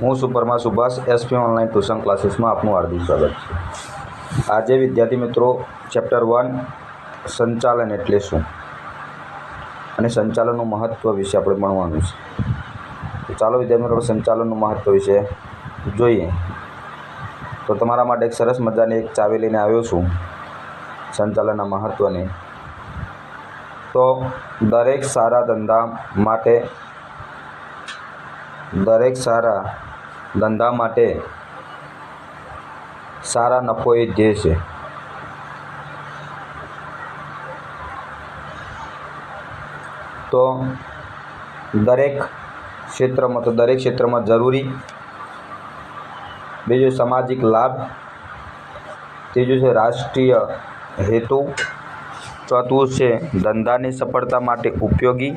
હું સુપરમાં Subhash SP online tuition ક્લાસીસમાં આપનું હાર્દિક સ્વાગત છે। આજે વિદ્યાર્થી મિત્રો ચેપ્ટર 1 સંચાલન એટલે શું અને સંચાલનનું મહત્ત્વ વિશે આપણે ભણવાનું છે। ચાલો વિદ્યાર્થી મિત્રો સંચાલનનું મહત્ત્વ વિશે જોઈએ। તો તમારા માટે એક સરસ મજાની એક ચાવી લઈને આવ્યો છું સંચાલનના મહત્ત્વની। તો દરેક સારા ધંધા માટે સારા નફો એ ધ્યેય છે। તો દરેક ક્ષેત્રમાં જરૂરી, બીજું સામાજિક લાભ, ત્રીજું છે રાષ્ટ્રીય હેતુ, ચોથું છે ધંધાની સફળતા માટે ઉપયોગી,